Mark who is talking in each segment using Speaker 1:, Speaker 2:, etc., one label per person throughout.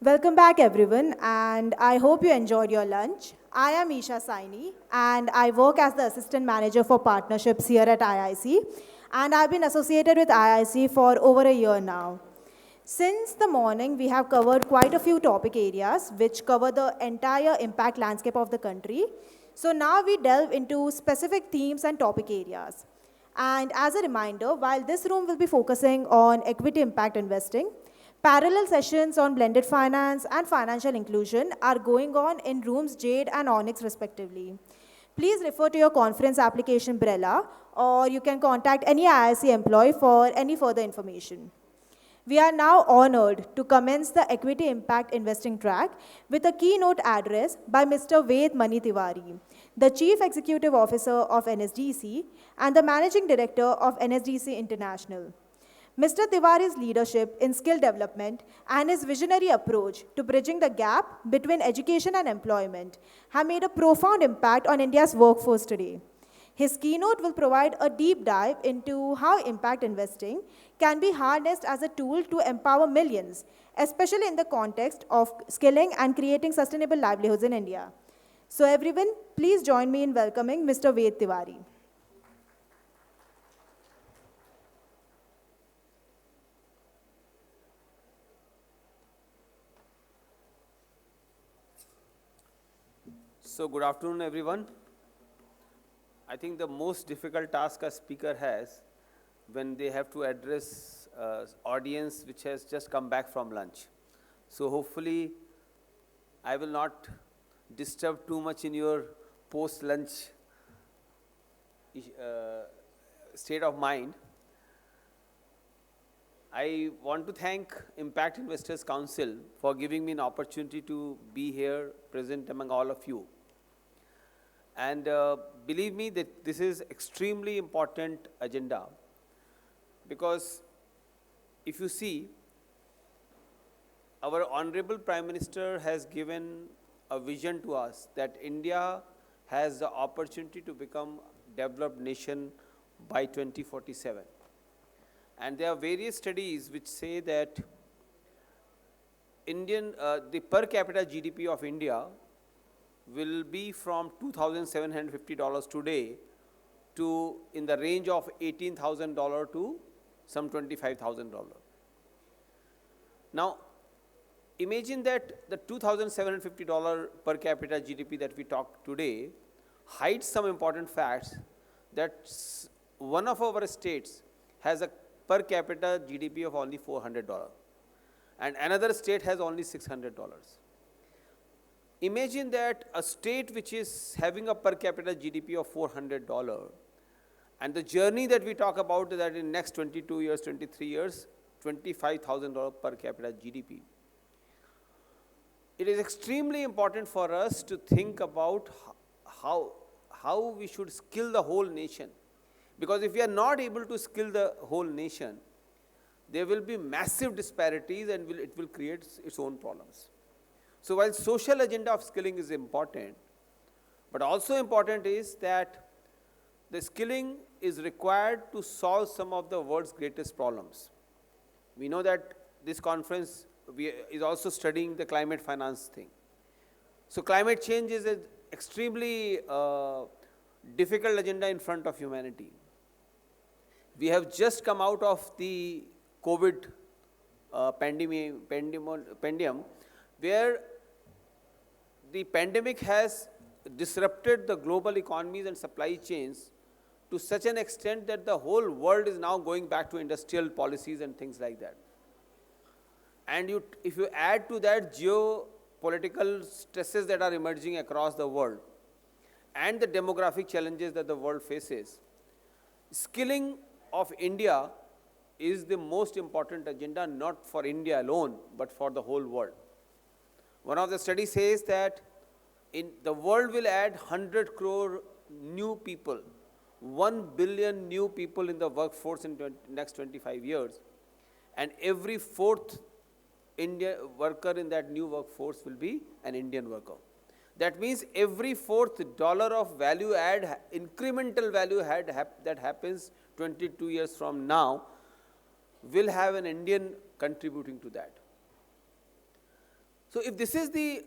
Speaker 1: Welcome back, everyone, and I hope you enjoyed your lunch. I am Isha Saini, and I work as the Assistant Manager for Partnerships here at IIC, and I've been associated with IIC for over a year now. Since the morning, we have covered quite a few topic areas which cover the entire impact landscape of the country. So now we delve into specific themes and topic areas. And as a reminder, while this room will be focusing on equity impact investing, parallel sessions on blended finance and financial inclusion are going on in rooms Jade and Onyx respectively. Please refer to your conference application Brella, or you can contact any IIC employee for any further information. We are now honored to commence the Equity Impact Investing track with a keynote address by Mr. Mani Tiwari, the Chief Executive Officer of NSDC and the Managing Director of NSDC International. Mr. Tiwari's leadership in skill development and his visionary approach to bridging the gap between education and employment have made a profound impact on India's workforce today. His keynote will provide a deep dive into how impact investing can be harnessed as a tool to empower millions, especially in the context of skilling and creating sustainable livelihoods in India. So everyone, please join me in welcoming Mr. Tiwari.
Speaker 2: So good afternoon, everyone. I think the most difficult task a speaker has when they have to address audience which has just come back from lunch. So hopefully I will not disturb too much in your post-lunch state of mind. I want to thank Impact Investors Council for giving me an opportunity to be here present among all of you. And believe me that this is extremely important agenda, because if you see, our Honorable Prime Minister has given a vision to us that India has the opportunity to become a developed nation by 2047. And there are various studies which say that the per capita GDP of India will be from $2,750 today to in the range of $18,000 to some $25,000. Now, imagine that the $2,750 per capita GDP that we talked today hides some important facts, that one of our states has a per capita GDP of only $400 and another state has only $600. Imagine that a state which is having a per capita GDP of $400, and the journey that we talk about is that in next 22 years, 23 years, $25,000 per capita GDP. It is extremely important for us to think about how we should skill the whole nation. Because if we are not able to skill the whole nation, there will be massive disparities and it will create its own problems. So while social agenda of skilling is important, but also important is that the skilling is required to solve some of the world's greatest problems. We know that this conference is also studying the climate finance thing. So climate change is an extremely difficult agenda in front of humanity. We have just come out of the COVID pandemic, where the pandemic has disrupted the global economies and supply chains to such an extent that the whole world is now going back to industrial policies and things like that. And if you add to that geopolitical stresses that are emerging across the world and the demographic challenges that the world faces, skilling of India is the most important agenda, not for India alone, but for the whole world. One of the studies says that the world will add 100 crore new people, 1 billion new people in the workforce in next 25 years. And every fourth Indian worker in that new workforce will be an Indian worker. That means every fourth dollar of value add, incremental value add that happens 22 years from now will have an Indian contributing to that. So if this is the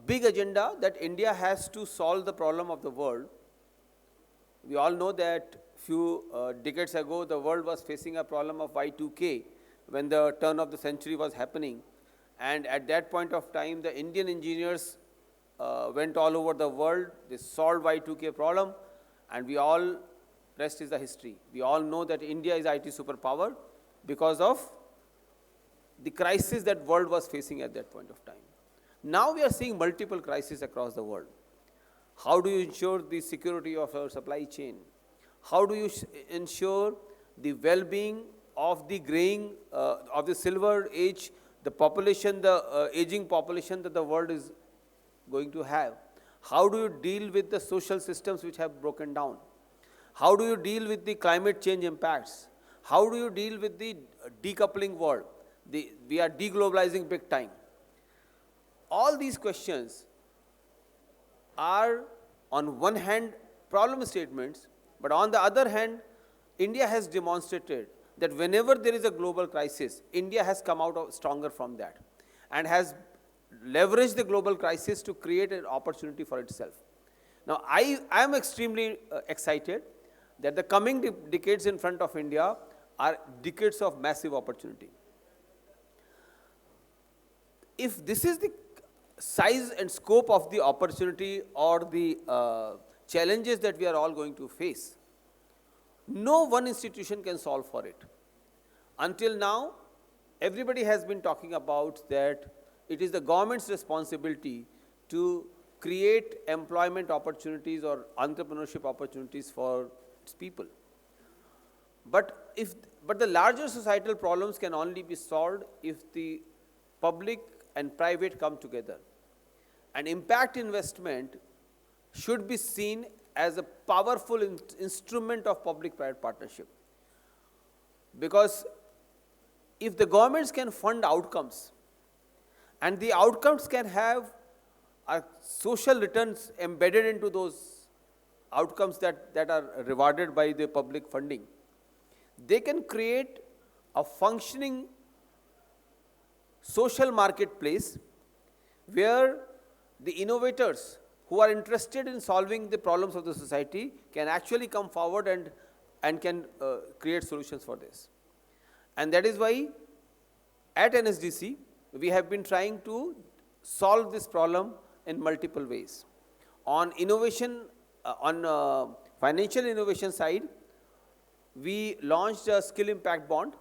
Speaker 2: big agenda that India has to solve the problem of the world, we all know that few decades ago the world was facing a problem of Y2K when the turn of the century was happening, and at that point of time the Indian engineers went all over the world, they solved Y2K problem, and we all, rest is the history. We all know that India is IT superpower because of the crisis that world was facing at that point of time. Now we are seeing multiple crises across the world. How do you ensure the security of our supply chain? How do you ensure the well-being of the graying, of the silver age, the population, the aging population that the world is going to have? How do you deal with the social systems which have broken down? How do you deal with the climate change impacts? How do you deal with the decoupling world? We are deglobalizing big time. All these questions are on one hand problem statements, but on the other hand, India has demonstrated that whenever there is a global crisis, India has come out stronger from that and has leveraged the global crisis to create an opportunity for itself. Now, I am extremely excited that the coming decades in front of India are decades of massive opportunity. If this is the size and scope of the opportunity or the challenges that we are all going to face, no one institution can solve for it. Until now, everybody has been talking about that it is the government's responsibility to create employment opportunities or entrepreneurship opportunities for its people. But the larger societal problems can only be solved if the public and private come together. And impact investment should be seen as a powerful instrument of public-private partnership. Because if the governments can fund outcomes, and the outcomes can have social returns embedded into those outcomes that are rewarded by the public funding, they can create a functioning social marketplace where the innovators who are interested in solving the problems of the society can actually come forward and can create solutions for this. And that is why at NSDC, we have been trying to solve this problem in multiple ways. On innovation, on financial innovation side, we launched a skill impact bond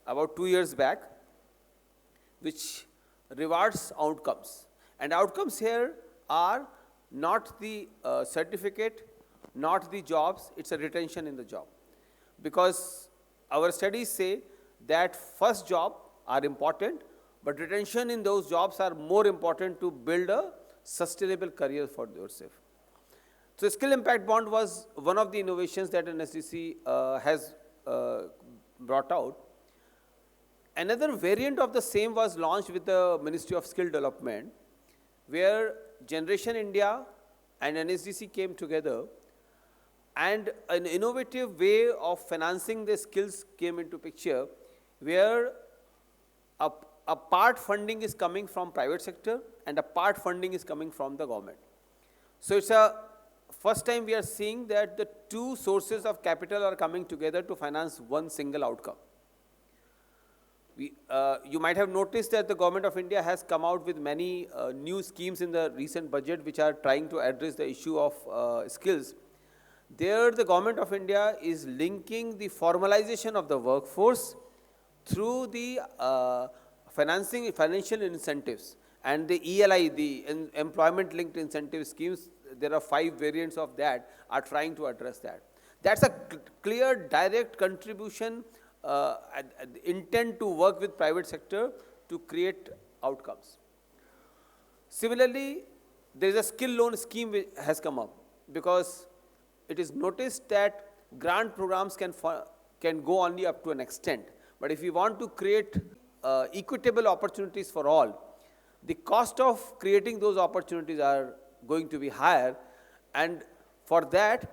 Speaker 2: about 2 years back, which rewards outcomes. And outcomes here are not the certificate, not the jobs, it's a retention in the job. Because our studies say that first job are important, but retention in those jobs are more important to build a sustainable career for yourself. So skill impact bond was one of the innovations that NSDC has brought out. Another variant of the same was launched with the Ministry of Skill Development, where Generation India and NSDC came together, and an innovative way of financing the skills came into picture, where a part funding is coming from private sector and a part funding is coming from the government. So it's a first time we are seeing that the two sources of capital are coming together to finance one single outcome. You might have noticed that the government of India has come out with many new schemes in the recent budget which are trying to address the issue of skills. There the government of India is linking the formalization of the workforce through the financial incentives and the ELI, the employment linked incentive schemes. There are 5 variants of that are trying to address that. That's a clear direct contribution intent to work with private sector to create outcomes. Similarly, there is a skill loan scheme which has come up because it is noticed that grant programs can go only up to an extent. But if we want to create equitable opportunities for all, the cost of creating those opportunities are going to be higher, and for that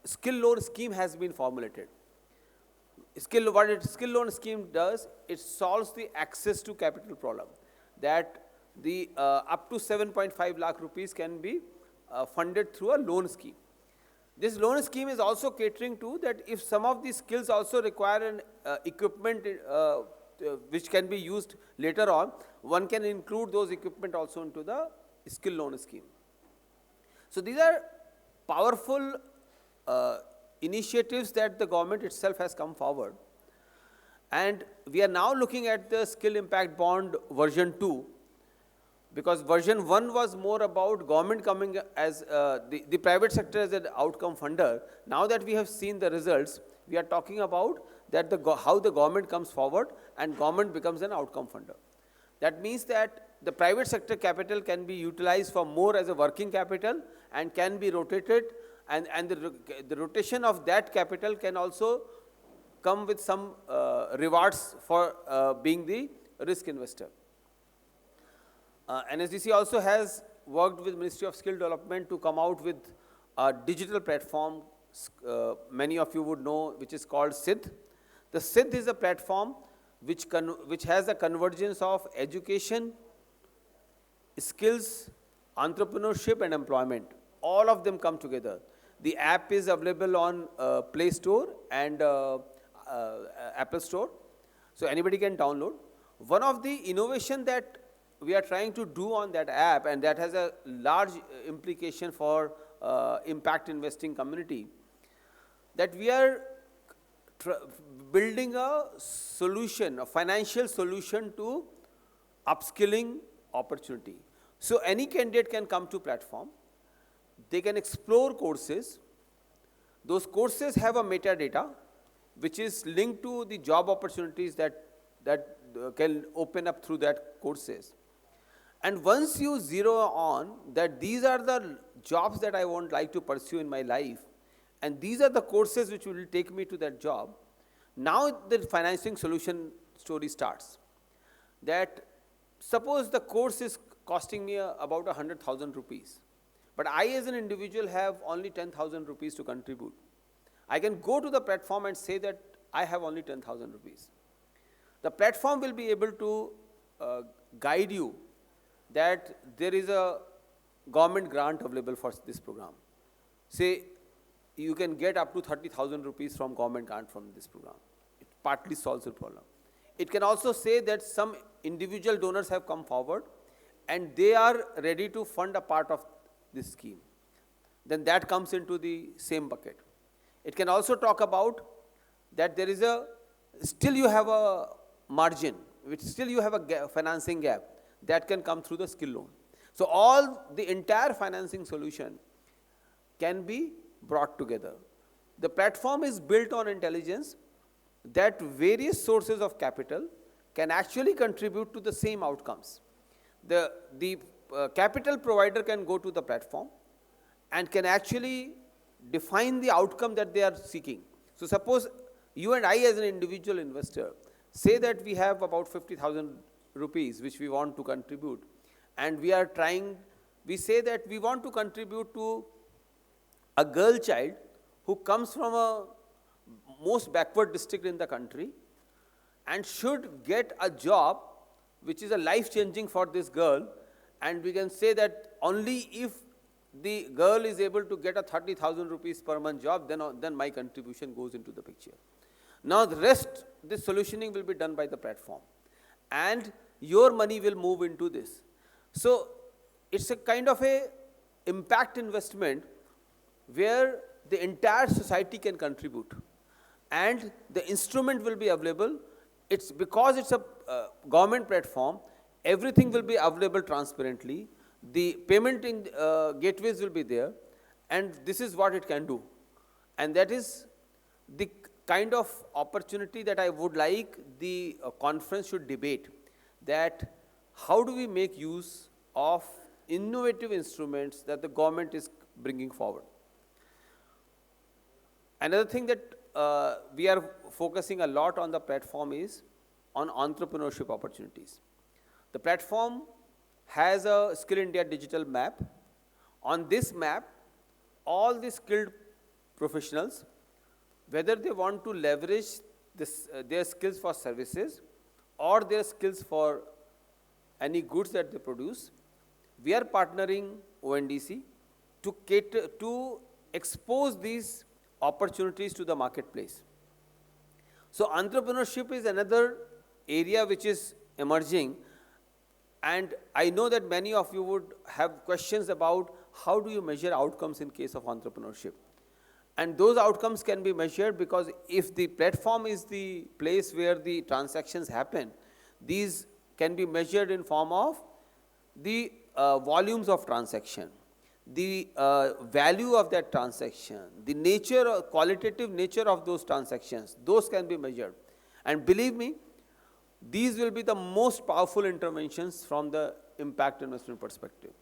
Speaker 2: skill loan scheme has been formulated. skill loan scheme does, it solves the access to capital problem, that the up to 7.5 lakh rupees can be funded through a loan scheme. This loan scheme is also catering to that if some of these skills also require an equipment which can be used later on, one can include those equipment also into the skill loan scheme. So these are powerful initiatives that the government itself has come forward. And we are now looking at the skill impact bond version 2, because version 1 was more about government coming as the private sector as an outcome funder. Now that we have seen the results, we are talking about that how the government comes forward and government becomes an outcome funder. That means that the private sector capital can be utilized for more as a working capital and can be rotated, and the rotation of that capital can also come with some rewards for being the risk investor. NSDC also has worked with Ministry of Skill Development to come out with a digital platform, many of you would know, which is called SIDH. The SIDH is a platform which has a convergence of education, skills, entrepreneurship and employment. All of them come together. The app is available on Play Store and Apple Store, so anybody can download. One of the innovation that we are trying to do on that app, and that has a large implication for impact investing community, that we are building a solution, a financial solution to upskilling opportunity. So any candidate can come to platform, they can explore courses. Those courses have a metadata which is linked to the job opportunities that can open up through that courses. And once you zero on that these are the jobs that I would like to pursue in my life, and these are the courses which will take me to that job, now the financing solution story starts. That suppose the course is costing me about 100,000 rupees, but I as an individual have only 10,000 rupees to contribute. I can go to the platform and say that I have only 10,000 rupees. The platform will be able to guide you that there is a government grant available for this program. Say you can get up to 30,000 rupees from government grant from this program. It partly solves the problem. It can also say that some individual donors have come forward and they are ready to fund a part of this scheme. Then that comes into the same bucket. It can also talk about that there is still you have a margin, which still you have a financing gap that can come through the skill loan. So the entire financing solution can be brought together. The platform is built on intelligence that various sources of capital can actually contribute to the same outcomes. The capital provider can go to the platform and can actually define the outcome that they are seeking. So suppose you and I as an individual investor say that we have about 50,000 rupees which we want to contribute, and we say that we want to contribute to a girl child who comes from a most backward district in the country and should get a job which is a life changing for this girl, and we can say that only if the girl is able to get a 30,000 rupees per month job, then my contribution goes into the picture. Now the rest, this solutioning will be done by the platform, and your money will move into this. So it's a kind of a impact investment where the entire society can contribute, and the instrument will be available. It's because it's a government platform, everything will be available transparently. The payment gateways will be there, and this is what it can do. And that is the kind of opportunity that I would like the conference should debate, that how do we make use of innovative instruments that the government is bringing forward. Another thing that we are focusing a lot on the platform is on entrepreneurship opportunities. The platform has a Skill India digital map. On this map, all the skilled professionals, whether they want to leverage their skills for services or their skills for any goods that they produce, we are partnering ONDC to cater, to expose these opportunities to the marketplace. So entrepreneurship is another area which is emerging, and I know that many of you would have questions about how do you measure outcomes in case of entrepreneurship. And those outcomes can be measured because if the platform is the place where the transactions happen, these can be measured in form of the volumes of transaction, the value of that transaction, the nature, qualitative nature of those transactions, those can be measured. And believe me, these will be the most powerful interventions from the impact investment perspective.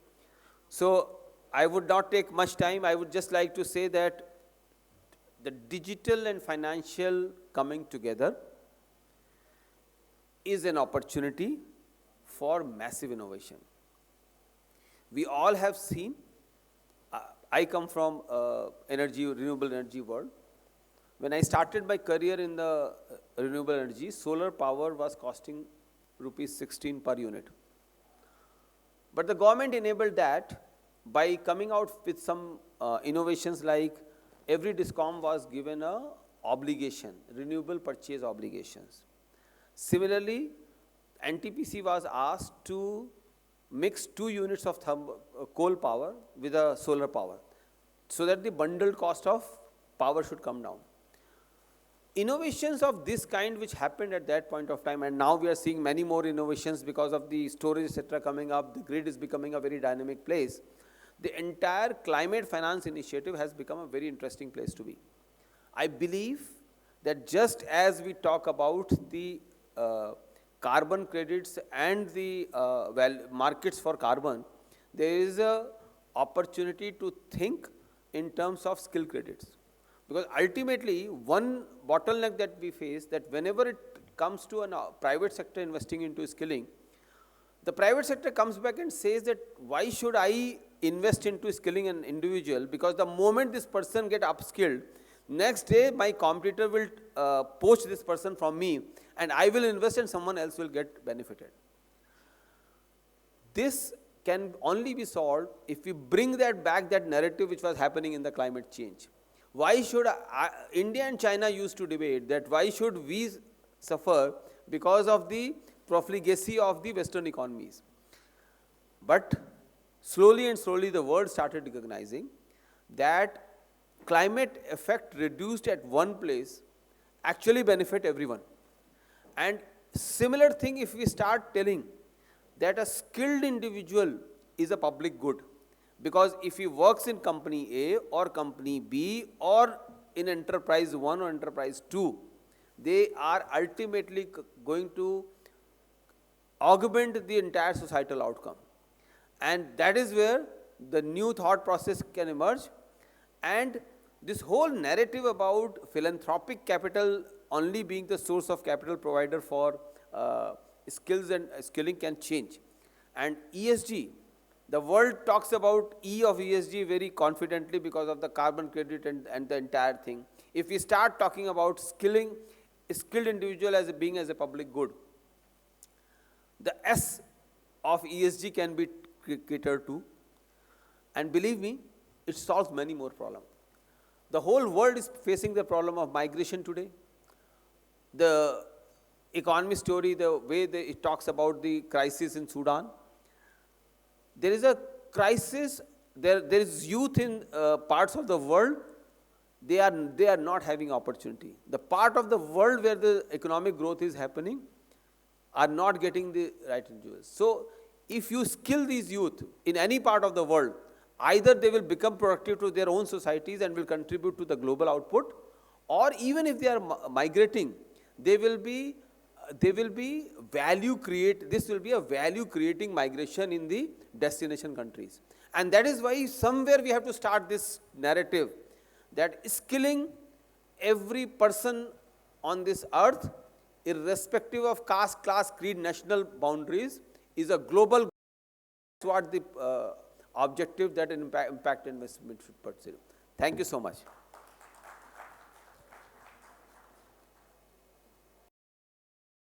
Speaker 2: So I would not take much time. I would just like to say that the digital and financial coming together is an opportunity for massive innovation. We all have seen, I come from renewable energy world. When I started my career in the renewable energy, solar power was costing rupees 16 per unit. But the government enabled that by coming out with some innovations like every DISCOM was given a obligation, renewable purchase obligations. Similarly, NTPC was asked to mix 2 units of coal power with a solar power so that the bundled cost of power should come down. Innovations of this kind which happened at that point of time, and now we are seeing many more innovations because of the storage, etc. coming up, the grid is becoming a very dynamic place. The entire climate finance initiative has become a very interesting place to be. I believe that just as we talk about the carbon credits and the markets for carbon, there is a opportunity to think in terms of skill credits. Because ultimately, one bottleneck that we face, that whenever it comes to a private sector investing into skilling, the private sector comes back and says that why should I invest into skilling an individual, because the moment this person get upskilled, next day my competitor will poach this person from me and I will invest and someone else will get benefited. This can only be solved if we bring that back, that narrative which was happening in the climate change. Why should India and China used to debate that why should we suffer because of the profligacy of the Western economies. But slowly and slowly the world started recognizing that climate effect reduced at one place actually benefit everyone. And similar thing if we start telling that a skilled individual is a public good, because if he works in company A or company B or in enterprise 1 or enterprise 2, they are ultimately going to augment the entire societal outcome. And that is where the new thought process can emerge. And this whole narrative about philanthropic capital only being the source of capital provider for skills and skilling can change. And ESG, the world talks about E of ESG very confidently because of the carbon credit and the entire thing. If we start talking about skilling, skilled individual as being as a public good, the S of ESG can be catered to. And believe me, it solves many more problems. The whole world is facing the problem of migration today. The economy story, the way it talks about the crisis in Sudan. There is a crisis, there is youth in parts of the world, they are not having opportunity. The part of the world where the economic growth is happening are not getting the right individuals. So if you skill these youth in any part of the world, either they will become productive to their own societies and will contribute to the global output, or even if they are migrating, they will be value create, this will be a value creating migration in the destination countries. And that is why somewhere we have to start this narrative that skilling every person on this earth, irrespective of caste, class, creed, national boundaries, is a global toward the objective that impact investment should pursue. Thank you so much.